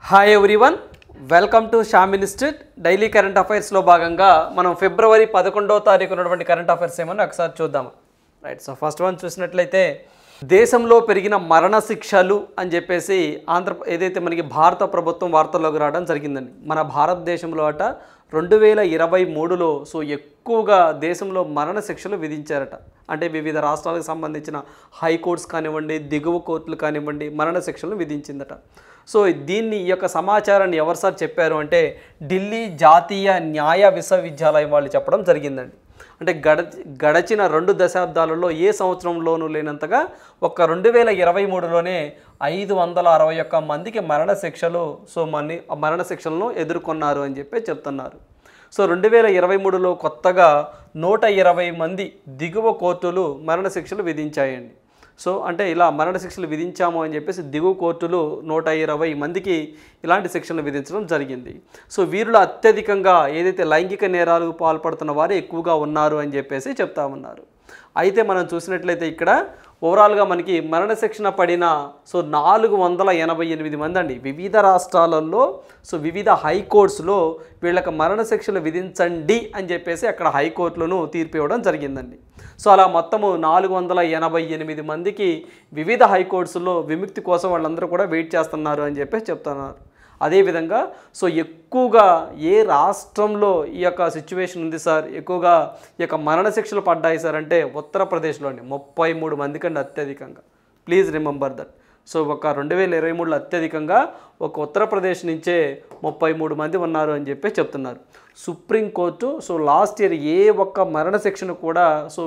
Hi everyone, welcome to Shyam institute. Daily current అఫైర్స్లో భాగంగా మనం ఫిబ్రవరి 11వ తారీఖు ఉన్నటువంటి కరెంట్ అఫైర్స్ ఏమన్నా ఒకసారి చూద్దాం. రైట్, సో ఫస్ట్ వన్ చూసినట్లయితే దేశంలో పెరిగిన మరణ శిక్షలు అని చెప్పేసి ఏదైతే మనకి భారత ప్రభుత్వం వార్తల్లోకి రావడం జరిగిందండి. మన భారతదేశంలో 2023లో సో ఎక్కువగా దేశంలో మరణ శిక్షలు విధించారట. అంటే వివిధ రాష్ట్రాలకు సంబంధించిన హైకోర్ట్స్ కానివ్వండి, దిగువ కోర్టులు కానివ్వండి, మరణ శిక్షలను విధించిందట. సో దీన్ని ఈ యొక్క సమాచారాన్ని ఎవరు సార్ చెప్పారు అంటే ఢిల్లీ జాతీయ న్యాయ విశ్వవిద్యాలయం వాళ్ళు చెప్పడం జరిగిందండి. అంటే గడచిన 2 దశాబ్దాలలో ఏ సంవత్సరంలోనూ లేనంతగా ఒక్క 2023లోనే 561 మందికి మరణ శిక్షలను ఎదుర్కొన్నారు అని చెప్పి చెప్తున్నారు. సో 2023లో కొత్తగా 120 మంది దిగువ కోర్టులు మరణ శిక్షలు విధించాయండి. సో అంటే ఇలా మరణ శిక్షలు విధించాము అని చెప్పేసి దిగువ కోర్టులు 120 మందికి ఇలాంటి శిక్షలు విధించడం జరిగింది. సో వీరిలో అత్యధికంగా ఏదైతే లైంగిక నేరాలకు పాల్పడుతున్న వారు ఎక్కువగా ఉన్నారు అని చెప్పేసి చెప్తా ఉన్నారు. అయితే మనం చూసినట్లయితే ఇక్కడ ఓవరాల్గా మనకి మరణశిక్షణ పడిన 488 మంది అండి వివిధ రాష్ట్రాలలో. సో వివిధ హైకోర్ట్స్లో వీళ్ళకి మరణశిక్షలు విధించండి అని చెప్పేసి అక్కడ హైకోర్టులను తీర్పు ఇవ్వడం జరిగిందండి. సో అలా మొత్తము 488 మందికి వివిధ హైకోర్ట్స్లో విముక్తి కోసం వాళ్ళందరూ కూడా వెయిట్ చేస్తున్నారు అని చెప్పేసి చెప్తున్నారు. అదేవిధంగా సో ఎక్కువగా ఏ రాష్ట్రంలో ఈ యొక్క సిచ్యువేషన్ ఉంది సార్, ఎక్కువగా ఈ యొక్క మరణశిక్షలు పడ్డాయి సార్ అంటే ఉత్తరప్రదేశ్లోని 33 మంది కంటే అత్యధికంగా. Please remember that. సో ఒక 2023లో అత్యధికంగా ఒక ఉత్తరప్రదేశ్ నుంచే 33 మంది ఉన్నారు అని చెప్పి చెప్తున్నారు. సుప్రీంకోర్టు సో లాస్ట్ ఇయర్ ఏ ఒక్క మరణశిక్షను కూడా సో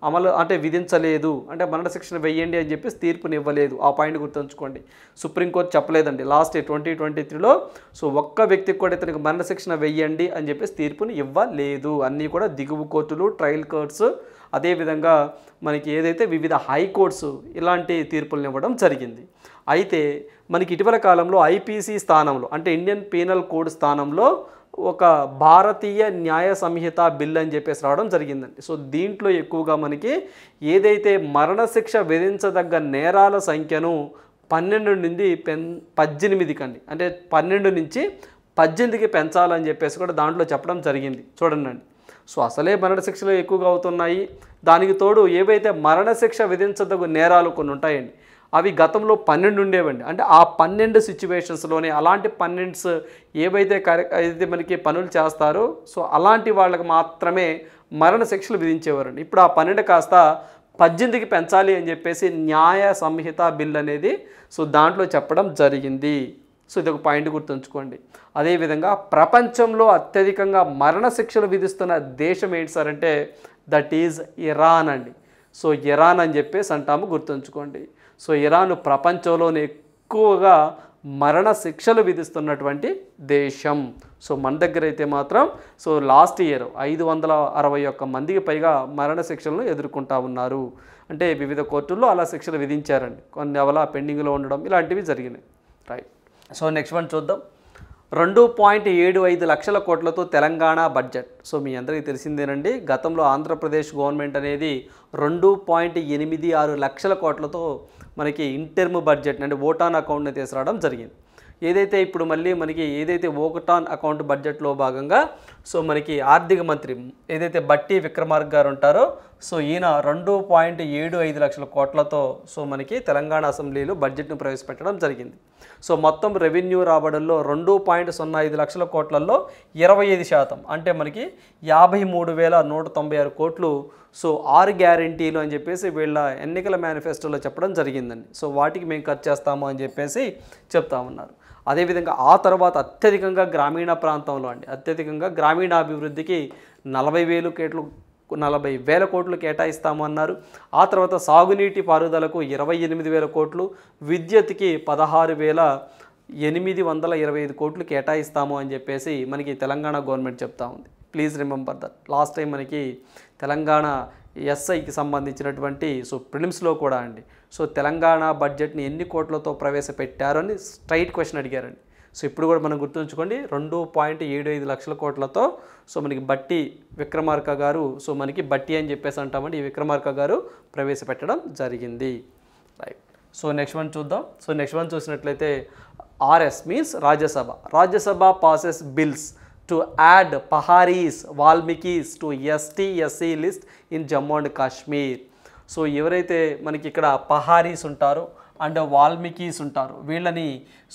అమలు అంటే విధించలేదు, అంటే మరణశిక్షణ వెయ్యండి అని చెప్పి తీర్పునివ్వలేదు. ఆ పాయింట్ గుర్తుంచుకోండి. సుప్రీంకోర్టు చెప్పలేదండి లాస్ట్ ఇయర్ 2023లో సో ఒక్క వ్యక్తికి కూడా ఇతనికి మరణశిక్షణ వెయ్యండి అని చెప్పేసి తీర్పుని ఇవ్వలేదు. అన్నీ కూడా దిగువ కోర్టులు, ట్రయల్ కోర్ట్స్, అదేవిధంగా మనకి ఏదైతే వివిధ హైకోర్ట్స్ ఇలాంటి తీర్పులను ఇవ్వడం జరిగింది. అయితే మనకి ఇటీవల కాలంలో ఐపీసీ స్థానంలో అంటే ఇండియన్ పీనల్ కోడ్ స్థానంలో ఒక భారతీయ న్యాయ సంహిత బిల్ అని చెప్పేసి రావడం జరిగిందండి. సో దీంట్లో ఎక్కువగా మనకి ఏదైతే మరణశిక్ష విధించదగ్గ నేరాల సంఖ్యను 12 నుండి 18 కండి, అంటే 12 నుంచి 18కి పెంచాలని చెప్పేసి కూడా దాంట్లో చెప్పడం జరిగింది. చూడండి, సో అసలే మరణశిక్షలు ఎక్కువగా అవుతున్నాయి. దానికి తోడు ఏవైతే మరణశిక్ష విధించదగ్గ నేరాలు కొన్ని ఉంటాయండి, అవి గతంలో 12 ఉండేవండి. అంటే ఆ 12 సిచ్యువేషన్స్లోనే అలాంటి 12 ఏవైతే మనకి పనులు చేస్తారో సో అలాంటి వాళ్ళకి మాత్రమే మరణశిక్షలు విధించేవారండి. ఇప్పుడు ఆ 12 కాస్త 18కి పెంచాలి అని చెప్పేసి న్యాయ సంహిత బిల్ అనేది సో దాంట్లో చెప్పడం జరిగింది. సో ఇది ఒక పాయింట్ గుర్తుంచుకోండి. అదేవిధంగా ప్రపంచంలో అత్యధికంగా మరణశిక్షలు విధిస్తున్న దేశం ఏంటి సార్ అంటే దట్ ఈజ్ ఇరాన్ అండి. సో ఇరాన్ అని చెప్పేసి అంటాము, గుర్తుంచుకోండి. సో ఇరాన్ ప్రపంచంలోనే ఎక్కువగా మరణ శిక్షలు విధిస్తున్నటువంటి దేశం. సో మన దగ్గర అయితే మాత్రం సో లాస్ట్ ఇయర్ 561 మందికి పైగా మరణ శిక్షలను ఎదుర్కొంటా ఉన్నారు. అంటే వివిధ కోర్టుల్లో అలా శిక్షలు విధించారండి. కొన్ని అవలా పెండింగ్లో ఉండడం ఇలాంటివి జరిగినాయి. రైట్, సో నెక్స్ట్ వన్ చూద్దాం. 2.75 లక్షల కోట్లతో తెలంగాణ బడ్జెట్. సో మీ అందరికీ తెలిసిందేనండి, గతంలో ఆంధ్రప్రదేశ్ గవర్నమెంట్ అనేది 2.86 లక్షల కోట్లతో మనకి ఇంటర్మ్ బడ్జెట్ అంటే ఓటాన్ అకౌంట్ని తీసుకురావడం జరిగింది. ఏదైతే ఇప్పుడు మళ్ళీ మనకి ఏదైతే ఓటాన్ అకౌంట్ బడ్జెట్లో భాగంగా సో మనకి ఆర్థిక మంత్రి ఏదైతే బట్టి విక్రమార్క గారు ఉంటారో సో ఈయన 2.75 లక్షల కోట్లతో సో మనకి తెలంగాణ అసెంబ్లీలో బడ్జెట్ను ప్రవేశపెట్టడం జరిగింది. సో మొత్తం రెవెన్యూ రాబడుల్లో 2.05 లక్షల కోట్లలో 25% అంటే మనకి 53,196 కోట్లు సో 6 గ్యారంటీలు అని చెప్పేసి వీళ్ళ ఎన్నికల మేనిఫెస్టోలో చెప్పడం జరిగిందండి. సో వాటికి మేము ఖర్చు చేస్తాము అని చెప్పేసి చెప్తా ఉన్నారు. అదేవిధంగా ఆ తర్వాత అత్యధికంగా గ్రామీణ ప్రాంతంలో అత్యధికంగా గ్రామీణాభివృద్ధికి 40,000 కోట్లు కేటాయిస్తాము అన్నారు. ఆ తర్వాత సాగునీటి పారుదలకు 28,000 కోట్లు, విద్యుత్కి 16,825 కోట్లు కేటాయిస్తాము అని చెప్పేసి మనకి తెలంగాణ గవర్నమెంట్ చెప్తా ఉంది. Please remember that. Last time మనకి తెలంగాణ ఎస్ఐకి సంబంధించినటువంటి సో ప్రిలిమ్స్లో కూడా సో తెలంగాణ బడ్జెట్ని ఎన్ని కోట్లతో ప్రవేశపెట్టారు అని స్ట్రైట్ క్వశ్చన్ అడిగారండి. సో ఇప్పుడు కూడా మనం గుర్తుంచుకోండి, 2.75 లక్షల కోట్లతో సో మనకి బట్టి విక్రమార్క గారు సో మనకి బట్టి అని చెప్పేసి అంటామండి, ఈ విక్రమార్క గారు ప్రవేశపెట్టడం జరిగింది. రైట్, సో నెక్స్ట్ వన్ చూద్దాం. సో నెక్స్ట్ వన్ చూసినట్లయితే RS means Rajya Sabha. Rajya Sabha passes bills to add Paharis, Valmikis to ST/SC list in Jammu and Kashmir. So ఎవరైతే మనకి ఇక్కడ పహారీస్ ఉంటారో అండ్ వాల్మీకీస్ ఉంటారు వీళ్ళని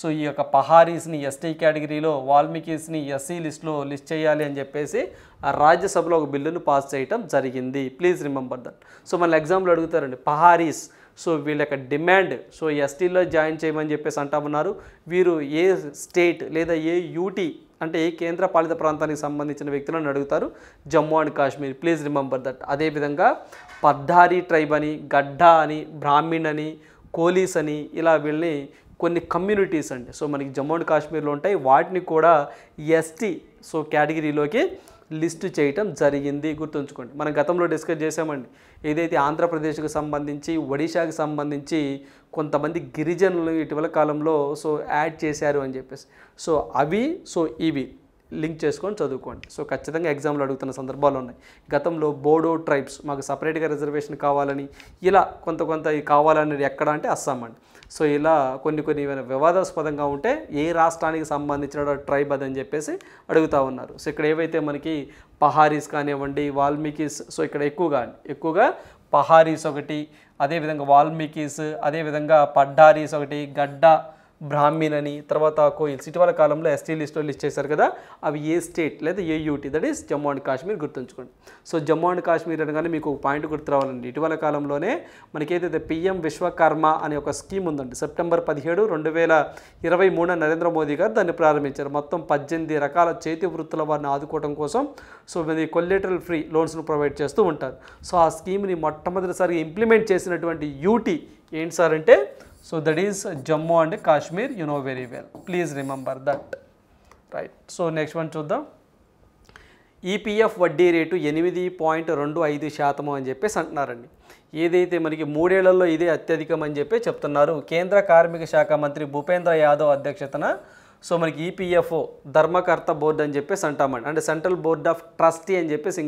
సో ఈ యొక్క పహారీస్ని ఎస్టీ కేటగిరీలో వాల్మీకీస్ని ఎస్సీ లిస్ట్లో లిస్ట్ చేయాలి అని చెప్పేసి రాజ్యసభలో ఒక బిల్లును పాస్ చేయడం జరిగింది. Please remember that. సో మన ఎగ్జామ్లో అడుగుతారండి పహారీస్ సో వీళ్ళ యొక్క డిమాండ్ సో ఎస్టీలో జాయిన్ చేయమని చెప్పేసి అంటామన్నారు. వీరు ఏ స్టేట్ లేదా ఏ యూటీ అంటే ఏ కేంద్ర పాలిత ప్రాంతానికి సంబంధించిన వ్యక్తులను అడుగుతారు, Jammu and Kashmir. Please remember that. అదేవిధంగా పద్దారి ట్రైబ్ అని, గడ్డా అని, బ్రాహ్మిన్ అని, కోలీస్ అని ఇలా వీళ్ళని కొన్ని కమ్యూనిటీస్ అండి సో మనకి జమ్మూ అండ్ కాశ్మీర్లో ఉంటాయి. వాటిని కూడా ఎస్టీ సో కేటగిరీలోకి లిస్టు చేయటం జరిగింది. గుర్తుంచుకోండి. మనం గతంలో డిస్కస్ చేసామండి. ఏదైతే ఆంధ్రప్రదేశ్కి సంబంధించి ఒడిశాకి సంబంధించి కొంతమంది గిరిజనులు ఇటీవల కాలంలో సో యాడ్ చేశారు అని చెప్పేసి సో అవి సో ఇవి లింక్ చేసుకొని చదువుకోండి. సో ఖచ్చితంగా ఎగ్జామ్లో అడుగుతున్న సందర్భాలు ఉన్నాయి. గతంలో బోడో ట్రైబ్స్ మాకు సపరేట్గా రిజర్వేషన్ కావాలని ఇలా కొంత కావాలనేది ఎక్కడ అంటే అస్సాం అండి. సో ఇలా కొన్ని వివాదాస్పదంగా ఉంటే ఏ రాష్ట్రానికి సంబంధించిన ట్రైబ్ అదని చెప్పేసి అడుగుతూ ఉన్నారు. సో ఇక్కడ ఏవైతే మనకి పహారీస్ కానివ్వండి, వాల్మీకీస్ సో ఇక్కడ ఎక్కువగా పహారీస్ ఒకటి, అదేవిధంగా వాల్మీకీస్, అదేవిధంగా పడ్డారీస్ ఒకటి, గడ్డా, బ్రాహ్మిన్ అని, తర్వాత కోయిల్స్ ఇటీవల కాలంలో ఎస్టీ లిస్ట్లో లిస్ట్ చేశారు కదా, అవి ఏ స్టేట్ లేదా ఏ UT, that is Jammu and Kashmir. గుర్తుంచుకోండి. సో జమ్మూ అండ్ కాశ్మీర్ అనగానే మీకు పాయింట్ గుర్తు రావాలండి. ఇటీవల కాలంలోనే మనకేదైతే పిఎం విశ్వకర్మ అనే ఒక స్కీమ్ ఉందండి. సెప్టెంబర్ 17, 2023 నరేంద్ర మోదీ గారు దాన్ని ప్రారంభించారు. మొత్తం 18 రకాల చేతి వృత్తుల వారిని ఆదుకోవడం కోసం సో ఇది కొల్లేటరల్ ఫ్రీ లోన్స్ను ప్రొవైడ్ చేస్తూ ఉంటారు. సో ఆ స్కీమ్ని మొట్టమొదటిసారిగా ఇంప్లిమెంట్ చేసినటువంటి యూటీ ఏంటి సార్ అంటే so that is Jammu and Kashmir. You know very well. Please remember that. Right. So next one చూద్దాం. ఈపీఎఫ్ వడ్డీ రేటు 8.25% అని చెప్పేసి అంటున్నారండి. ఏదైతే మనకి 3 ఏళ్లలో ఇదే అత్యధికం అని చెప్పి చెప్తున్నారు. కేంద్ర కార్మిక శాఖ మంత్రి భూపేంద్ర యాదవ్ అధ్యక్షతన సో మనకి ఈపీఎఫ్ఓ ధర్మకర్త బోర్డు అని చెప్పేసి అంటామండి. అంటే సెంట్రల్ బోర్డ్ ఆఫ్ ట్రస్టీ అని చెప్పేసి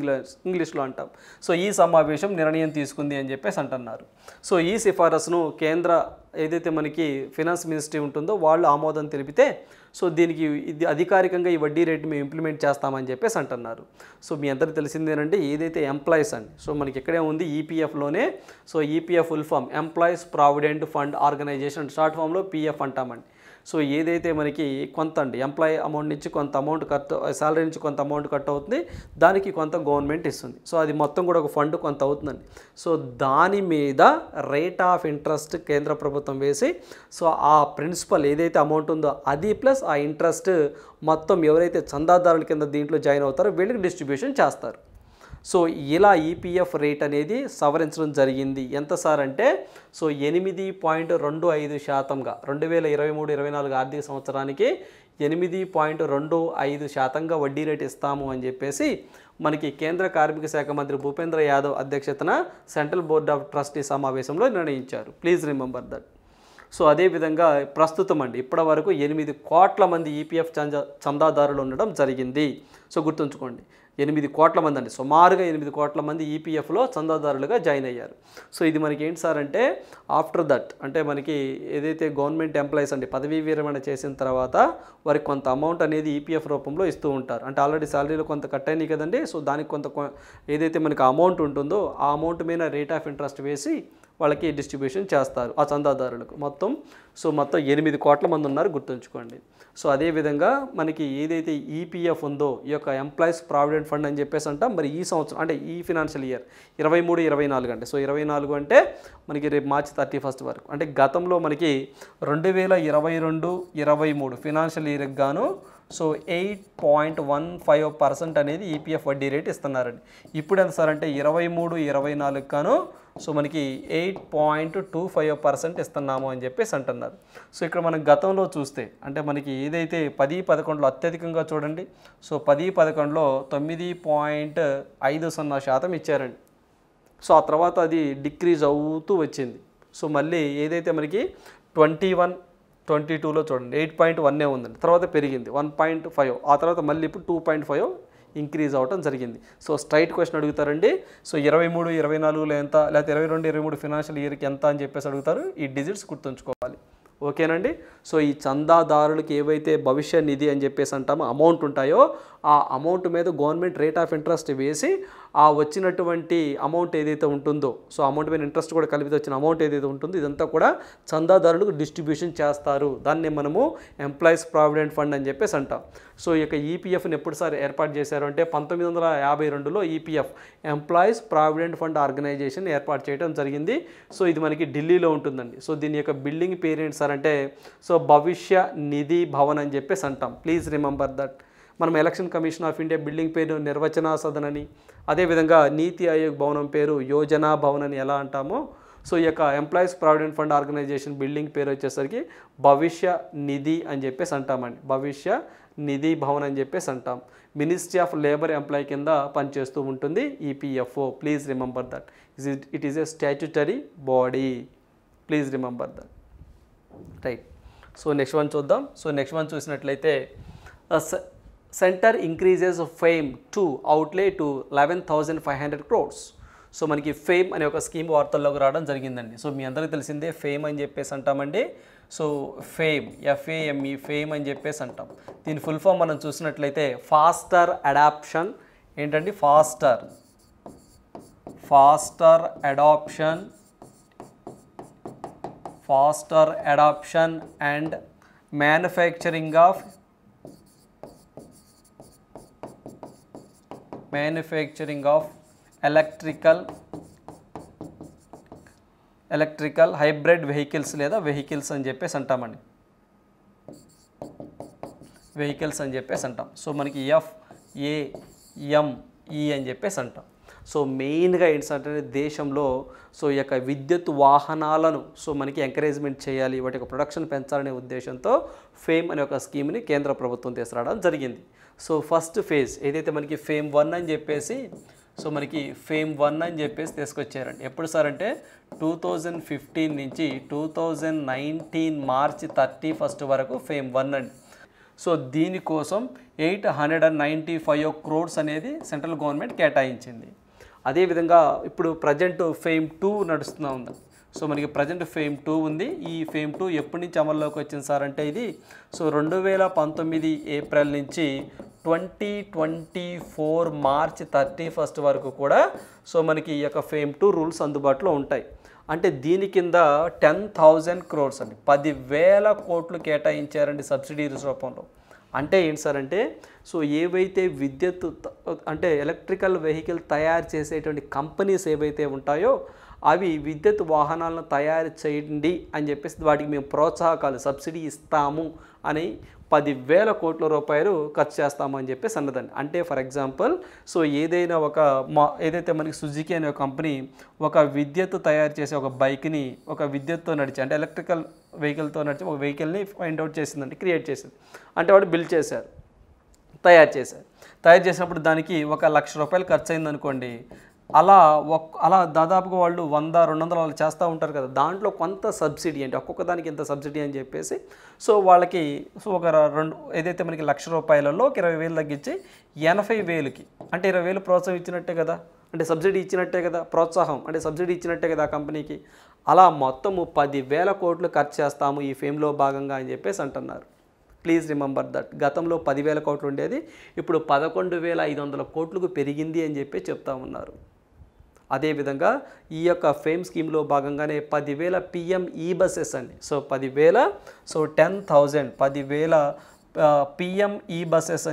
ఇంగ్లీష్లో అంటాం. సో ఈ సమావేశం నిర్ణయం తీసుకుంది అని చెప్పేసి అంటున్నారు. సో ఈ సిఫారసును కేంద్ర ఏదైతే మనకి ఫినాన్స్ మినిస్ట్రీ ఉంటుందో వాళ్ళు ఆమోదం తెలిపితే సో దీనికి ఇది అధికారికంగా ఈ వడ్డీ రేటు మేము ఇంప్లిమెంట్ చేస్తామని చెప్పేసి అంటున్నారు. సో మీ అందరికీ తెలిసిందేనంటే ఏదైతే ఎంప్లాయీస్ అండి సో మనకి ఇక్కడే ఉంది ఈపీఎఫ్లోనే. So EPF full form employees provident fund organisation, short ఫామ్లో పీఎఫ్ అంటామండి. సో ఏదైతే మనకి కొంత అండి ఎంప్లాయీ అమౌంట్ నుంచి కొంత అమౌంట్ శాలరీ నుంచి కొంత అమౌంట్ కట్ అవుతుంది, దానికి కొంత గవర్నమెంట్ ఇస్తుంది. సో అది మొత్తం కూడా ఒక ఫండ్ కొంత అవుతుందండి. సో దాని మీద రేట్ ఆఫ్ ఇంట్రెస్ట్ కేంద్ర ప్రభుత్వం వేసి సో ఆ ప్రిన్సిపల్ ఏదైతే అమౌంట్ ఉందో అది ప్లస్ ఆ ఇంట్రెస్ట్ మొత్తం ఎవరైతే చందాదారుల కింద దీంట్లో జాయిన్ అవుతారో వీళ్ళకి డిస్ట్రిబ్యూషన్ చేస్తారు. సో ఇలా ఈపీఎఫ్ రేట్ అనేది సవరించడం జరిగింది. ఎంత సార్ అంటే సో 8.25%గా 2023-24 ఆర్థిక సంవత్సరానికి 8.25% వడ్డీ రేట్ ఇస్తాము అని చెప్పేసి మనకి కేంద్ర కార్మిక శాఖ మంత్రి భూపేంద్ర యాదవ్ అధ్యక్షతన సెంట్రల్ బోర్డ్ ఆఫ్ ట్రస్టీ సమావేశంలో నిర్ణయించారు. Please remember that. సో అదేవిధంగా ప్రస్తుతం అండి ఇప్పటి వరకు 8 కోట్ల మంది ఈపీఎఫ్ చందాదారులు ఉండడం జరిగింది. సో గుర్తుంచుకోండి 8 కోట్ల మంది అండి, సుమారుగా 8 కోట్ల మంది ఈపీఎఫ్లో చందాదారులుగా జాయిన్ అయ్యారు. సో ఇది మనకి ఏంటి సార్ అంటే ఆఫ్టర్ దట్ అంటే మనకి ఏదైతే గవర్నమెంట్ ఎంప్లాయీస్ అండి పదవీ విరమణ చేసిన తర్వాత వారికి కొంత అమౌంట్ అనేది ఈపీఎఫ్ రూపంలో ఇస్తూ ఉంటారు. అంటే ఆల్రెడీ శాలరీలో కొంత కట్ అయినాయి కదండి. సో దానికి కొంత ఏదైతే మనకి అమౌంట్ ఉంటుందో ఆ అమౌంట్ మీద రేట్ ఆఫ్ ఇంట్రెస్ట్ వేసి వాళ్ళకి డిస్ట్రిబ్యూషన్ చేస్తారు ఆ చందాదారులకు. మొత్తం 8 కోట్ల మంది ఉన్నారు గుర్తుంచుకోండి. సో అదేవిధంగా మనకి ఏదైతే ఈపీఎఫ్ ఉందో ఈ యొక్క ఎంప్లాయీస్ ప్రావిడెంట్ ఫండ్ అని చెప్పేసి అంటాం. మరి ఈ సంవత్సరం అంటే ఈ ఫినాన్షియల్ ఇయర్ 23-24 అంటే సో 24 అంటే మనకి రేపు మార్చి 31 వరకు అంటే గతంలో మనకి 2022-23 ఫినాన్షియల్ ఇయర్కి గాను సో 8.15% అనేది ఈపీఎఫ్ వడ్డీ రేట్ ఇస్తున్నారండి. ఇప్పుడు ఎంత సార్ అంటే 23-24 గాను సో మనకి 8.25% ఇస్తున్నాము అని చెప్పేసి అంటున్నారు. సో ఇక్కడ మనం గతంలో చూస్తే అంటే మనకి ఏదైతే 10-11లో అత్యధికంగా చూడండి. సో 10-11లో 9.50% ఇచ్చారండి. సో ఆ తర్వాత అది డిక్రీజ్ అవుతూ వచ్చింది. సో మళ్ళీ ఏదైతే మనకి 21-22లో చూడండి 8.1 ఉందండి, తర్వాత పెరిగింది 1.5, ఆ తర్వాత మళ్ళీ ఇప్పుడు 2.5 ఇంక్రీజ్ అవటం జరిగింది. సో స్ట్రైట్ క్వశ్చన్ అడుగుతారండి. సో 23-24లో ఎంత, లేకపోతే 22-23 ఫినాన్షియల్ ఇయర్కి ఎంత అని చెప్పేసి అడుగుతారు. ఈ డిజిట్స్ గుర్తుంచుకోవాలి. ఓకేనండి. సో ఈ చందాదారులకు ఏవైతే భవిష్య నిధి అని చెప్పేసి అంటామో అమౌంట్ ఉంటాయో ఆ అమౌంట్ మీద గవర్నమెంట్ రేట్ ఆఫ్ ఇంట్రెస్ట్ వేసి ఆ వచ్చినటువంటి అమౌంట్ ఏదైతే ఉంటుందో సో అమౌంట్ మీద ఇంట్రెస్ట్ కూడా కలిపి వచ్చిన అమౌంట్ ఏదైతే ఉంటుందో ఇదంతా కూడా చందాదారులకు డిస్ట్రిబ్యూషన్ చేస్తారు. దాన్ని మనము ఎంప్లాయీస్ ప్రావిడెంట్ ఫండ్ అని చెప్పేసి అంటాం. సో ఈ యొక్క ఈపీఎఫ్ని ఎప్పుడుసారి ఏర్పాటు చేశారు అంటే 1952లో EPF employees provident fund organisation ఏర్పాటు చేయడం జరిగింది. సో ఇది మనకి ఢిల్లీలో ఉంటుందండి. సో దీని యొక్క బిల్డింగ్ పేరు ఏంటి సార్ అంటే సో భవిష్య నిధి భవన్ అని చెప్పేసి అంటాం. Please remember that. మనం Election Commission of India building పేరు నిర్వచన సదన్ అని, అదేవిధంగా నీతి ఆయోగ్ భవనం పేరు యోజనా భవన్ అని ఎలా అంటామో సో ఈ యొక్క employees provident fund organisation building పేరు వచ్చేసరికి భవిష్య నిధి అని చెప్పేసి అంటామండి. భవిష్య నిధి భవన్ అని చెప్పేసి అంటాం. మినిస్ట్రీ ఆఫ్ లేబర్ ఎంప్లాయీ కింద పనిచేస్తూ ఉంటుంది EPFO. Please remember that. It is a statutory body. Please remember that. Right. So next one చూద్దాం. సో నెక్స్ట్ వన్ చూసినట్లయితే centre increases fame to అవుట్లే to 11,500 crores. So మనకి ఫేమ్ అనే ఒక scheme వార్తల్లోకి రావడం జరిగిందండి. సో మీ అందరికీ తెలిసిందే ఫేమ్ అని చెప్పేసి అంటామండి. సో ఫేమ్ ఎఫ్ఏఎంఈ ఫేమ్ అని చెప్పేసి అంటాం. దీని ఫుల్ ఫామ్ మనం చూసినట్లయితే ఫాస్టర్ అడాప్షన్ ఏంటండి faster adoption and manufacturing of electrical hybrid vehicles లేదా వెహికల్స్ అని చెప్పేసి అంటామండి. వెహికల్స్ అని చెప్పేసి అంటాం. సో మనకి FAME అని చెప్పేసి అంటాం. సో మెయిన్గా ఏంటంటే దేశంలో సో ఈ యొక్క విద్యుత్ వాహనాలను సో మనకి ఎంకరేజ్మెంట్ చేయాలి, వాటి యొక్క ప్రొడక్షన్ పెంచాలనే ఉద్దేశంతో ఫేమ్ అనే ఒక స్కీమ్ని కేంద్ర ప్రభుత్వం తీసుకురావడం జరిగింది. సో ఫస్ట్ ఫేజ్ ఏదైతే మనకి ఫేమ్ 1 అని చెప్పేసి సో మనకి ఫేమ్ 1 అని చెప్పేసి తీసుకొచ్చారండి. ఎప్పుడు సార్ అంటే 2015 నుంచి 2019 మార్చి 31 వరకు ఫేమ్ 1 అండి. సో దీనికోసం 895 crores అనేది సెంట్రల్ గవర్నమెంట్ కేటాయించింది. అదేవిధంగా ఇప్పుడు ప్రజెంట్ ఫేమ్ 2 నడుస్తూ ఉంది. సో మనకి ప్రజెంట్ ఫేమ్ 2 ఉంది. ఈ ఫేమ్ 2 ఎప్పటి నుంచి అమల్లోకి వచ్చింది సార్ అంటే ఇది సో 2019 ఏప్రిల్ నుంచి 2024 మార్చి 31 వరకు కూడా సో మనకి ఈ యొక్క ఫేమ్ 2 రూల్స్ అందుబాటులో ఉంటాయి. అంటే దీని కింద 10,000 crores అండి 10,000 కోట్లు కేటాయించారండి సబ్సిడీ రూపంలో. అంటే ఏంటి సార్ అంటే సో ఏవైతే విద్యుత్ అంటే ఎలక్ట్రికల్ వెహికల్ తయారు చేసేటువంటి కంపెనీస్ ఏవైతే ఉంటాయో అవి విద్యుత్ వాహనాలను తయారు చేయండి అని చెప్పేసి వాటికి మేము ప్రోత్సాహకాలు సబ్సిడీ ఇస్తాము అని 10,000 కోట్ల రూపాయలు ఖర్చు చేస్తాము అని చెప్పేసి అన్నదండి. అంటే ఫర్ ఎగ్జాంపుల్ సో ఏదైనా ఏదైతే మనకి సుజుకి అనే ఒక కంపెనీ ఒక విద్యుత్ తయారు చేసే ఒక బైక్ని ఒక విద్యుత్తో నడిచి అంటే ఎలక్ట్రికల్ వెహికల్తో నడిచి ఒక వెహికల్ని ఫైండ్ అవుట్ చేసిందండి, క్రియేట్ చేసింది. అంటే వాడు బిల్డ్ చేశారు, తయారు చేసినప్పుడు దానికి 1,00,000 రూపాయలు ఖర్చు అయింది అనుకోండి. అలా దాదాపుగా వాళ్ళు 100-200 వాళ్ళు చేస్తూ ఉంటారు కదా, దాంట్లో కొంత సబ్సిడీ అంటే ఒక్కొక్క దానికి ఇంత సబ్సిడీ అని చెప్పేసి సో వాళ్ళకి సో ఒక ఏదైతే మనకి 1,00,000 రూపాయలలో 20,000 తగ్గించి 80,000కి అంటే 20,000 ప్రోత్సాహం ఇచ్చినట్టే కదా, అంటే సబ్సిడీ ఇచ్చినట్టే కదా, ప్రోత్సాహం అంటే సబ్సిడీ ఇచ్చినట్టే కదా ఆ కంపెనీకి. అలా మొత్తము 10,000 కోట్లు ఖర్చు చేస్తాము ఈ ఫేమ్లో భాగంగా అని చెప్పేసి అంటున్నారు. Please remember that. గతంలో 10,000 కోట్లు ఉండేది, ఇప్పుడు 11,500 కోట్లకు పెరిగింది అని చెప్పి చెప్తా ఉన్నారు. అదేవిధంగా ఈ యొక్క ఫేమ్ స్కీమ్లో భాగంగానే 10,000 PM ఈ బస్సెస్ అండి. సో 10,000 సో 10,000 10,000 PM ఈ బస్సెస్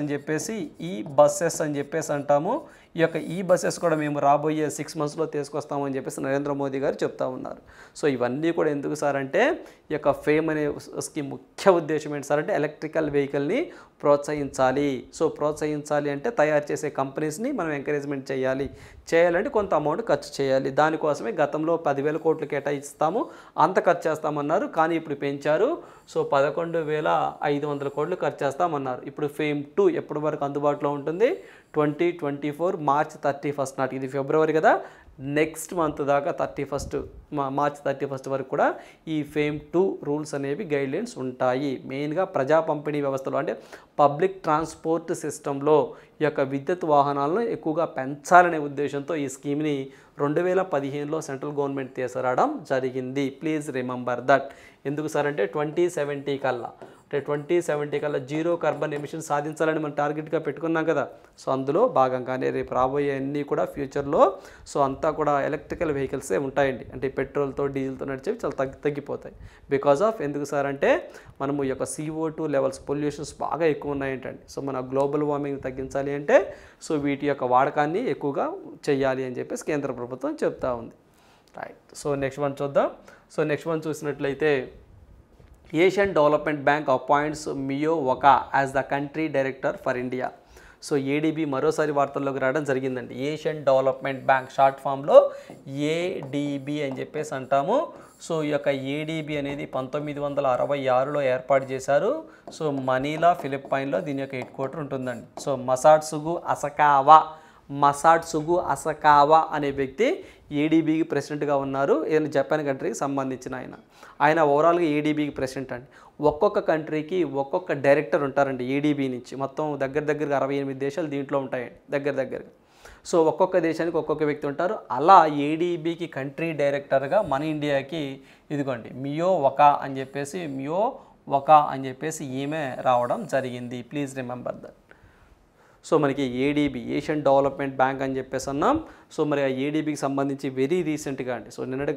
అని చెప్పేసి అంటాము. ఈ యొక్క ఈ బస్సెస్ కూడా మేము రాబోయే 6 monthsలో తీసుకొస్తామని చెప్పేసి నరేంద్ర మోదీ గారు చెప్తా ఉన్నారు. సో ఇవన్నీ కూడా ఎందుకు సార్ అంటే ఈ యొక్క ఫేమ్ అనే స్కీమ్ ముఖ్య ఉద్దేశం ఏంటి సార్ అంటే ఎలక్ట్రికల్ వెహికల్ని ప్రోత్సహించాలి. సో ప్రోత్సహించాలి అంటే తయారు చేసే కంపెనీస్ని మనం ఎంకరేజ్మెంట్ చేయాలంటే కొంత అమౌంట్ ఖర్చు చేయాలి. దానికోసమే గతంలో 10,000 కోట్లు కేటాయిస్తాము, అంత ఖర్చు చేస్తామన్నారు. కానీ ఇప్పుడు పెంచారు. సో 11,500 కోట్లు ఖర్చు చేస్తామన్నారు. ఇప్పుడు ఫేమ్ 2 ఎప్పటి వరకు అందుబాటులో ఉంటుంది? 2024 మార్చ్ 31 నాటికి, ఇది ఫిబ్రవరి కదా, నెక్స్ట్ మంత్ దాకా 31 మార్చ్ 31 వరకు కూడా ఈ ఫేమ్ 2 రూల్స్ అనేవి గైడ్లైన్స్ ఉంటాయి. మెయిన్గా ప్రజా పంపిణీ వ్యవస్థలో అంటే పబ్లిక్ ట్రాన్స్పోర్ట్ సిస్టంలో ఈ యొక్క విద్యుత్ వాహనాలను ఎక్కువగా పెంచాలనే ఉద్దేశంతో ఈ స్కీమ్ని 2015లో సెంట్రల్ గవర్నమెంట్ తీసుకురావడం జరిగింది. Please remember that. ఎందుకు సార్ అంటే 2070 కల్లా, అంటే 2070 కల్లా జీరో కార్బన్ ఎమిషన్ సాధించాలని మనం టార్గెట్గా పెట్టుకున్నాం కదా. సో అందులో భాగంగానే రేపు రాబోయే అన్నీ కూడా ఫ్యూచర్లో సో అంతా కూడా ఎలక్ట్రికల్ వెహికల్సే ఉంటాయండి. అంటే పెట్రోల్తో డీజిల్తో నడిచేవి చాలా తగ్గిపోతాయి. బికాజ్ ఆఫ్ ఎందుకు సార్ అంటే మనము ఈ యొక్క CO2 లెవెల్స్ పొల్యూషన్స్ బాగా ఎక్కువ ఉన్నాయంటండి. సో మన గ్లోబల్ వార్మింగ్ తగ్గించాలి అంటే సో వీటి యొక్క వాడకాన్ని ఎక్కువగా చేయాలి అని చెప్పేసి కేంద్ర ప్రభుత్వం చెప్తా ఉంది. రైట్. సో నెక్స్ట్ వన్ చూద్దాం. సో నెక్స్ట్ వన్ చూసినట్లయితే Asian Development Bank appoints Mio Oka as the country director for India. So ADB మరోసారి వార్తల్లోకి రావడం జరిగిందండి. ఏషియన్ డెవలప్మెంట్ బ్యాంక్ షార్ట్ ఫామ్లో ఏడీబీ అని చెప్పేసి అంటాము. సో ఈ యొక్క ఏడీబీ అనేది 1966లో ఏర్పాటు చేశారు. సో మనీలా ఫిలిప్పైన్లో దీని యొక్క హెడ్ క్వార్టర్ ఉంటుందండి. సో మసాట్సుగు అసకావా అనే వ్యక్తి ఏడీబీకి ప్రెసిడెంట్గా ఉన్నారు. ఈయన జపాన్ కంట్రీకి సంబంధించిన ఆయన ఓవరాల్గా ఏడీబీకి ప్రెసిడెంట్ అండి. ఒక్కొక్క కంట్రీకి ఒక్కొక్క డైరెక్టర్ ఉంటారండి ఏడీబీ నుంచి. మొత్తం దగ్గరగా 68 దేశాలు దీంట్లో ఉంటాయండి దగ్గరగా. సో ఒక్కొక్క దేశానికి ఒక్కొక్క వ్యక్తి ఉంటారు. అలా ఏడీబీకి కంట్రీ డైరెక్టర్గా మన ఇండియాకి ఇదిగోండి మియో వకా అని చెప్పేసి ఈమె రావడం జరిగింది. Please remember that. సో మనకి ఏడీబీ ఏషియన్ డెవలప్మెంట్ బ్యాంక్ అని చెప్పేసి అన్నాం. సో మరి ఆ ఏడీబీకి సంబంధించి వెరీ రీసెంట్గా అండి, సో నిన్నటి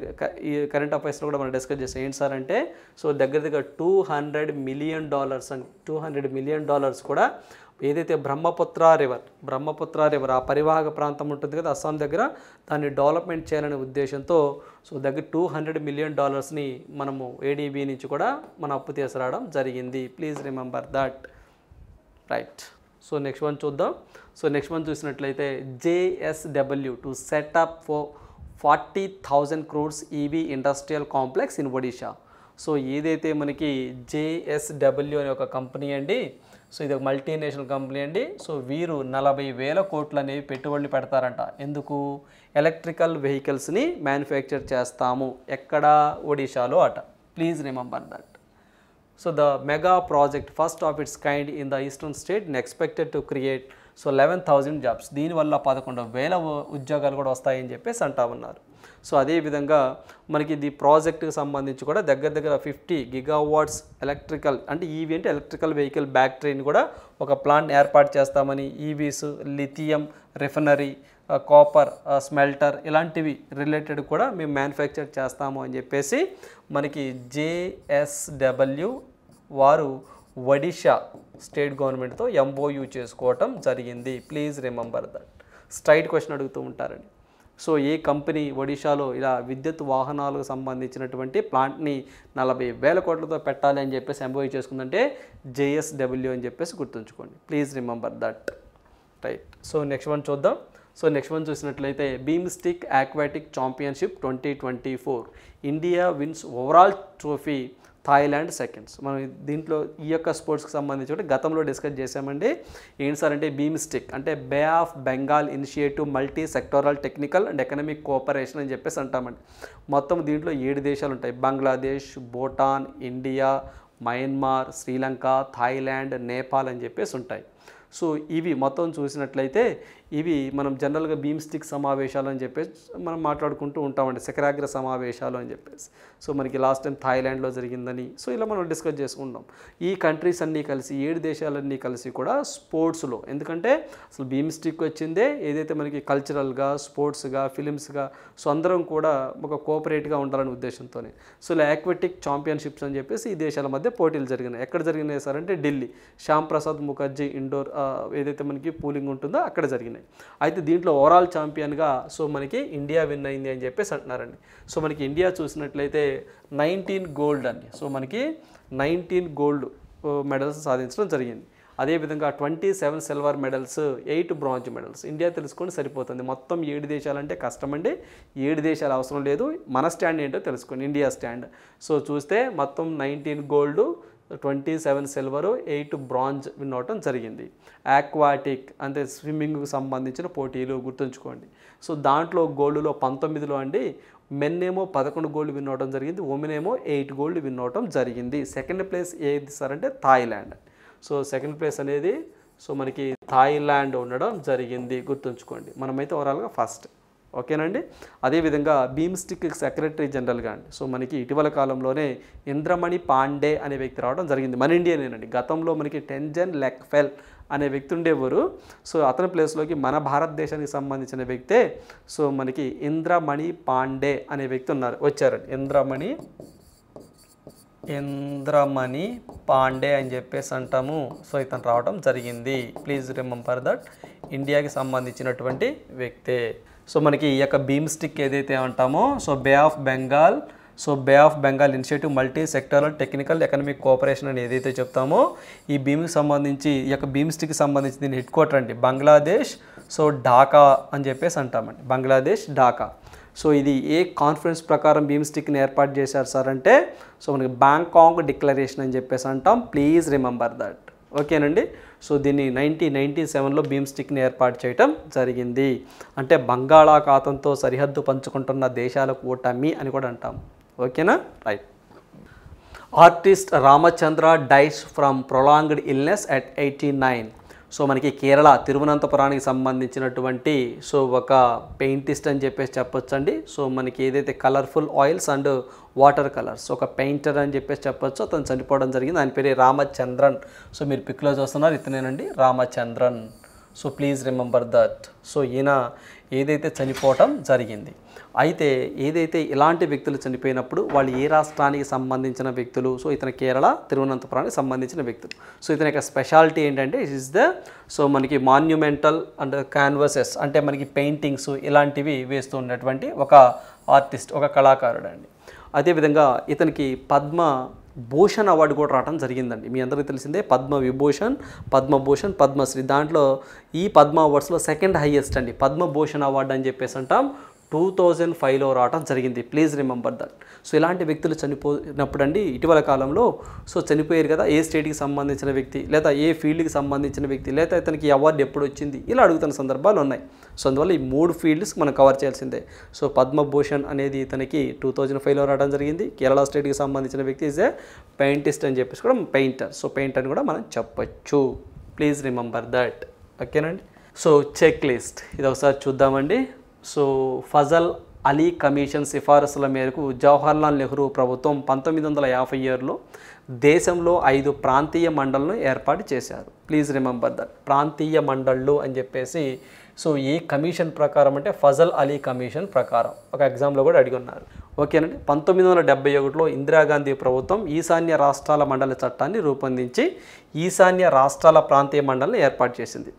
ఈ కరెంట్ అఫైర్స్లో కూడా మనం డిస్కస్ చేసాం. ఏంటి సార్ అంటే సో దగ్గర $200 మిలియన్ అండి. $200 మిలియన్ కూడా ఏదైతే బ్రహ్మపుత్ర రివర్ ఆ పరివాహక ప్రాంతం ఉంటుంది కదా అస్సాం దగ్గర, దాన్ని డెవలప్మెంట్ చేయాలనే ఉద్దేశంతో సో దగ్గర $200 మిలియన్ మనము ఏడీబీ నుంచి కూడా మన అప్పు తీసుకురావడం జరిగింది. Please remember that. Right. So next one చూద్దాం. సో నెక్స్ట్ వన్ చూసినట్లయితే JSW to set up 40,000 crores EV industrial complex in Odisha. So ఏదైతే మనకి JSW అనే ఒక కంపెనీ అండి, సో ఇది ఒక మల్టీనేషనల్ కంపెనీ అండి. సో వీరు 40,000 కోట్లు అనేవి పెట్టుబడులు పెడతారంట. ఎందుకు? ఎలక్ట్రికల్ వెహికల్స్ని మ్యానుఫ్యాక్చర్ చేస్తాము. ఎక్కడ? ఒడిషాలో అట. Please remember that. So the mega project first of its kind in the eastern state and expected to create so 11,000 jobs. దీనివల్ల 11,000 ఉద్యోగాలు కూడా వస్తాయని చెప్పేసి అంటా ఉన్నారు. సో అదేవిధంగా మనకి ఇది ప్రాజెక్టుకి సంబంధించి కూడా దగ్గర 50 gigawatts ఎలక్ట్రికల్ అంటే ఈవీ అంటే ఎలక్ట్రికల్ వెహికల్ బ్యాటరీని కూడా ఒక ప్లాంట్ ఏర్పాటు చేస్తామని, EVs, lithium refinery, copper smelter ఇలాంటివి రిలేటెడ్ కూడా మేము మ్యానుఫ్యాక్చర్ చేస్తాము అని చెప్పేసి మనకి JSW వారు ఒడిషా స్టేట్ గవర్నమెంట్తో MOU చేసుకోవటం జరిగింది. Please remember that. Straight question అడుగుతూ ఉంటారండి. సో ఏ కంపెనీ ఒడిషాలో ఇలా విద్యుత్ వాహనాలకు సంబంధించినటువంటి ప్లాంట్ని 40,000 కోట్లతో పెట్టాలి అని చెప్పేసి MOU చేసుకుందంటే JSW అని చెప్పేసి గుర్తుంచుకోండి. Please remember that. Right. So next one చూద్దాం. సో నెక్స్ట్ వన్ చూసినట్లయితే BIMSTEC aquatic championship 2024 India wins overall trophy, Thailand seconds. మనం దీంట్లో ఈ యొక్క స్పోర్ట్స్కి సంబంధించి గతంలో డిస్కస్ చేసామండి. ఏంటి సార్ అంటే బీమ్స్టిక్ అంటే Bay of Bengal Initiative multi sectoral technical and economic cooperation అని చెప్పేసి అంటామండి. మొత్తం దీంట్లో 7 దేశాలు ఉంటాయి. Bangladesh, Bhutan, India, Myanmar, Sri Lanka, Thailand, Nepal అని చెప్పేసి ఉంటాయి. సో ఇవి మొత్తం చూసినట్లయితే ఇవి మనం జనరల్గా బీమ్స్టిక్ సమావేశాలు అని చెప్పేసి మనం మాట్లాడుకుంటూ ఉంటామండి, శిఖరాగ్ర సమావేశాలు అని చెప్పేసి. సో మనకి లాస్ట్ టైం థాయిలాండ్లో జరిగిందని సో ఇలా మనం డిస్కస్ చేసుకుంటాం. ఈ కంట్రీస్ అన్నీ కలిసి 7 దేశాలన్నీ కలిసి కూడా స్పోర్ట్స్లో, ఎందుకంటే అసలు బీమ్స్టిక్ వచ్చిందే ఏదైతే మనకి కల్చరల్గా, స్పోర్ట్స్గా, ఫిలిమ్స్గా సో అందరం కూడా ఒక కోఆపరేట్గా ఉండాలనే ఉద్దేశంతోనే సో ఇలా ఆక్వాటిక్ ఛాంపియన్షిప్స్ అని చెప్పేసి ఈ దేశాల మధ్య పోటీలు జరిగినాయి. ఎక్కడ జరిగినాయి సార్ అంటే ఢిల్లీ శ్యామ్ ప్రసాద్ ముఖర్జీ ఇండోర్ ఏదైతే మనకి పూలింగ్ ఉంటుందో అక్కడ జరిగినాయి. అయితే దీంట్లో ఓవరాల్ ఛాంపియన్గా సో మనకి ఇండియా విన్ అయింది అని చెప్పేసి అంటున్నారండి. సో మనకి ఇండియా చూసినట్లయితే 19 గోల్డ్ అండి. సో మనకి 19 గోల్డ్ మెడల్స్ సాధించడం జరిగింది. అదేవిధంగా 27 silver medals, 8 bronze medals. India తెలుసుకొని సరిపోతుంది. మొత్తం 7 దేశాలంటే కష్టమండి. 7 దేశాలు అవసరం లేదు. మన స్టాండ్ ఏంటో తెలుసుకోండి, ఇండియా స్టాండ్. సో చూస్తే మొత్తం 19 గోల్డ్, 27 సిల్వరు, 8 బ్రాంజ్ విన్ అవటం జరిగింది. ఆక్వాటిక్ అంటే స్విమ్మింగ్కి సంబంధించిన పోటీలు గుర్తుంచుకోండి. సో దాంట్లో గోల్డ్లో 19లో అండి మెన్ ఏమో 11 గోల్డ్ విన్ అవడం జరిగింది, ఉమెన్ ఏమో 8 గోల్డ్ విన్ అవడం జరిగింది. సెకండ్ ప్లేస్ ఏది సార్ అంటే థాయిలాండ్. సో సెకండ్ ప్లేస్ అనేది సో మనకి థాయిలాండ్ ఉండడం జరిగింది గుర్తుంచుకోండి. మనమైతే ఓవరాల్గా ఫస్ట్. ఓకేనండి. అదేవిధంగా బీమ్స్టిక్ సెక్రటరీ జనరల్గా అండి సో మనకి ఇటీవల కాలంలోనే ఇంద్రమణి పాండే అనే వ్యక్తి రావడం జరిగింది. మన ఇండియనేనండి. గతంలో మనకి టెంజన్ లెక్ఫెల్ అనే వ్యక్తి ఉండేవారు. సో అతని ప్లేస్లోకి మన భారతదేశానికి సంబంధించిన వ్యక్తే సో మనకి ఇంద్రమణి పాండే అనే వ్యక్తి వచ్చారండి. ఇంద్రమణి పాండే అని చెప్పేసి అంటాము. సో ఇతను రావడం జరిగింది. ప్లీజ్ రిమెంబర్ దట్ ఇండియాకి సంబంధించినటువంటి వ్యక్తే. సో మనకి ఈ యొక్క బీమ్స్టిక్ ఏదైతే అంటామో so Bay of Bengal Initiative multi sectoral technical economic cooperation అని ఏదైతే చెప్తామో ఈ బీమ్కి సంబంధించి ఈ యొక్క బీమ్స్టిక్కి సంబంధించి దీని హెడ్ క్వార్టర్ అండి బంగ్లాదేశ్ సో ఢాకా అని చెప్పేసి అంటామండి. బంగ్లాదేశ్ ఢాకా. సో ఇది ఏ కాన్ఫరెన్స్ ప్రకారం బీమ్స్టిక్ని ఏర్పాటు చేశారు సార్ అంటే సో మనకి బ్యాంకాక్ డిక్లరేషన్ అని చెప్పేసి అంటాం. Please remember that. ఓకేనండి. సో దీన్ని 1997లో బీమ్స్టిక్ని ఏర్పాటు చేయటం జరిగింది. అంటే బంగాళాఖాతంతో సరిహద్దు పంచుకుంటున్న దేశాల కూటమి అని కూడా అంటాం. ఓకేనా? Right. Artist Ramachandra dies from prolonged illness at 89. So మనకి కేరళ తిరువనంతపురానికి సంబంధించినటువంటి సో ఒక పెయింటిస్ట్ అని చెప్పేసి చెప్పొచ్చండి. సో మనకి ఏదైతే colourful oils and water colours ఒక పెయింటర్ అని చెప్పేసి చెప్పొచ్చు. అతను చనిపోవడం జరిగింది. ఆయన పేరు రామచంద్రన్. సో మీరు పిక్లో చూస్తున్నారు ఇతనేనండి Ramachandran. So please remember that. So ఈయన ఏదైతే చనిపోవటం జరిగింది. అయితే ఏదైతే ఇలాంటి వ్యక్తులు చనిపోయినప్పుడు వాళ్ళు ఏ రాష్ట్రానికి సంబంధించిన వ్యక్తులు సో ఇతను కేరళ తిరువనంతపురానికి సంబంధించిన వ్యక్తులు. సో ఇతని యొక్క స్పెషాలిటీ ఏంటంటే ఇట్ ఈస్ ద సో మనకి మాన్యుమెంటల్ అండ్ క్యాన్వసెస్ అంటే మనకి పెయింటింగ్స్ ఇలాంటివి వేస్తూ ఉన్నటువంటి ఒక ఆర్టిస్ట్ ఒక కళాకారుడు అండి. అదేవిధంగా ఇతనికి పద్మభూషణ్ అవార్డు కూడా రావడం జరిగిందండి. మీ అందరికీ తెలిసిందే పద్మవిభూషణ్, పద్మభూషణ్, పద్మశ్రీ. దాంట్లో ఈ పద్మ అవార్డ్స్లో సెకండ్ హైయెస్ట్ అండి పద్మభూషణ్ అవార్డు అని చెప్పేసి అంటాం. 2005లో రావడం జరిగింది. Please remember that. సో ఇలాంటి వ్యక్తులు చనిపోయినప్పుడు అండి ఇటీవల కాలంలో సో చనిపోయారు కదా ఏ స్టేట్కి సంబంధించిన వ్యక్తి లేదా ఏ ఫీల్డ్కి సంబంధించిన వ్యక్తి లేదా ఇతనికి అవార్డు ఎప్పుడు వచ్చింది ఇలా అడుగుతున్న సందర్భాలు ఉన్నాయి. సో అందువల్ల ఈ 3 ఫీల్డ్స్ మనం కవర్ చేయాల్సిందే. సో పద్మభూషణ్ అనేది ఇతనికి 2005లో రావడం జరిగింది. కేరళ స్టేట్కి సంబంధించిన వ్యక్తి ఈజ్ ఏ పెయింటిస్ట్ అని చెప్పేసి కూడా పెయింటర్. సో పెయింటర్ అని కూడా మనం చెప్పచ్చు. Please remember that. ఓకేనండి. సో చెక్ లిస్ట్ ఇది ఒకసారి చూద్దామండి. సో ఫజల్ అలీ కమిషన్ సిఫారసుల మేరకు జవహర్లాల్ నెహ్రూ ప్రభుత్వం 1957లో దేశంలో 5 ప్రాంతీయ మండళ్లను ఏర్పాటు చేశారు. Please remember that. ప్రాంతీయ మండళ్ళు అని చెప్పేసి సో ఈ కమిషన్ ప్రకారం అంటే ఫజల్ అలీ కమిషన్ ప్రకారం ఒక ఎగ్జామ్లో కూడా అడిగి ఉన్నారు. ఓకేనండి. 1971లో ఇందిరాగాంధీ ప్రభుత్వం ఈశాన్య రాష్ట్రాల మండల చట్టాన్ని రూపొందించి ఈశాన్య రాష్ట్రాల ప్రాంతీయ మండలిని ఏర్పాటు చేసింది.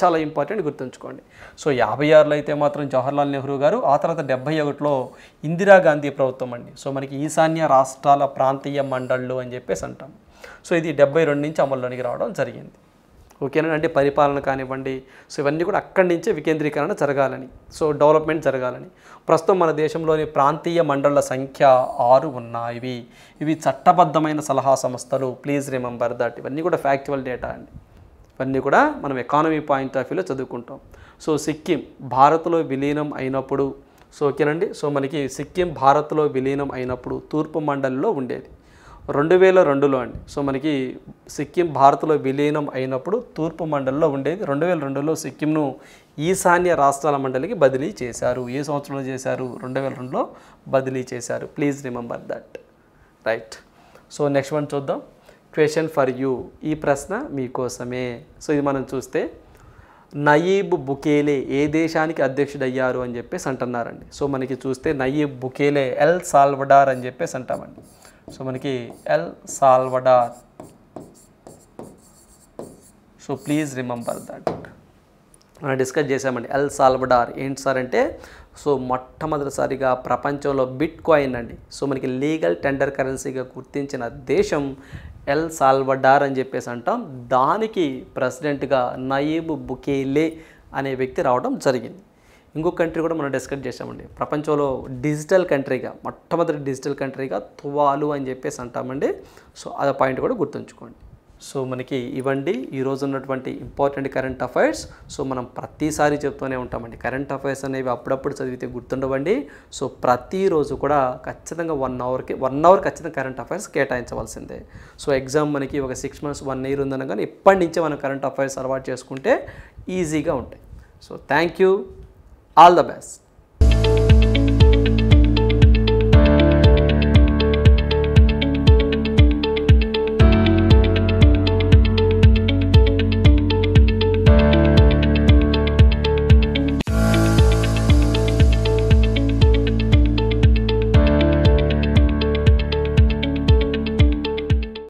చాలా ఇంపార్టెంట్ గుర్తుంచుకోండి. సో 56లో అయితే మాత్రం జవహర్లాల్ నెహ్రూ గారు, ఆ తర్వాత 71లో ఇందిరాగాంధీ ప్రభుత్వం అండి. సో మనకి ఈశాన్య రాష్ట్రాల ప్రాంతీయ మండళ్ళు అని చెప్పేసి అంటాం. సో ఇది 72 నుంచి అమల్లోనికి రావడం జరిగింది. ఓకేనా? అంటే పరిపాలన కానివ్వండి సో ఇవన్నీ కూడా అక్కడి నుంచే వికేంద్రీకరణ జరగాలని సో డెవలప్మెంట్ జరగాలని. ప్రస్తుతం మన దేశంలోని ప్రాంతీయ మండళ్ల సంఖ్య 6 ఉన్నాయి. ఇవి చట్టబద్ధమైన సలహా సంస్థలు. Please remember that. ఇవన్నీ కూడా ఫ్యాక్చువల్ డేటా అండి. ఇవన్నీ కూడా మనం ఎకానమీ పాయింట్ ఆఫ్ వ్యూలో చదువుకుంటాం. సో సిక్కిం భారత్లో విలీనం అయినప్పుడు సో ఓకేనండి. సో మనకి సిక్కిం భారత్లో విలీనం అయినప్పుడు తూర్పు మండలిలో ఉండేది. 2002లో అండి. సో మనకి సిక్కిం భారత్లో విలీనం అయినప్పుడు తూర్పు మండలిలో ఉండేది. 2002లో సిక్కింను ఈశాన్య రాష్ట్రాల మండలికి బదిలీ చేశారు. ఏ సంవత్సరంలో చేశారు? 2002లో బదిలీ చేశారు. Please remember that. Right. So next one చూద్దాం. Question for you. ఈ ప్రశ్న మీకోసమే. సో ఇది మనం చూస్తే నయీబ్ బుకేలే ఏ దేశానికి అధ్యక్షుడయ్యారు అని చెప్పేసి అంటున్నారండి. సో మనకి చూస్తే నయీబ్ బుకేలే ఎల్ సాల్వడార్ అని చెప్పేసి అంటామండి. సో మనకి El Salvador. So please remember that. మనం డిస్కస్ చేసామండి. ఎల్ సాల్వడార్ ఏంటి సార్ అంటే సో మొట్టమొదటిసారిగా ప్రపంచంలో బిట్ కాయిన్ అండి సో మనకి లీగల్ టెండర్ కరెన్సీగా గుర్తించిన దేశం ఎల్ సాల్వడార్ అని చెప్పేసి అంటాం. దానికి ప్రెసిడెంట్గా నయీబ్ బుకేలే అనే వ్యక్తి రావడం జరిగింది. ఇంకొక కంట్రీ కూడా మనం డిస్కస్ చేసామండి. ప్రపంచంలో డిజిటల్ కంట్రీగా, మొట్టమొదటి డిజిటల్ కంట్రీగా తువాలు అని చెప్పేసి అంటామండి. సో అదే పాయింట్ కూడా గుర్తుంచుకోండి. సో మనకి ఇవ్వండి ఈరోజు ఉన్నటువంటి ఇంపార్టెంట్ కరెంట్ అఫైర్స్. సో మనం ప్రతిసారి చెప్తూనే ఉంటామండి, కరెంట్ అఫైర్స్ అనేవి అప్పుడప్పుడు చదివితే గుర్తుండవండి. సో ప్రతిరోజు కూడా ఖచ్చితంగా 1 అవర్ ఖచ్చితంగా కరెంట్ అఫైర్స్ కేటాయించవలసిందే. సో ఎగ్జామ్ మనకి ఒక 6 months 1 year ఉందన్న కానీ ఇప్పటి నుంచే మనం కరెంట్ అఫైర్స్ అలవాటు చేసుకుంటే ఈజీగా ఉంటాయి. So thank you, all the best.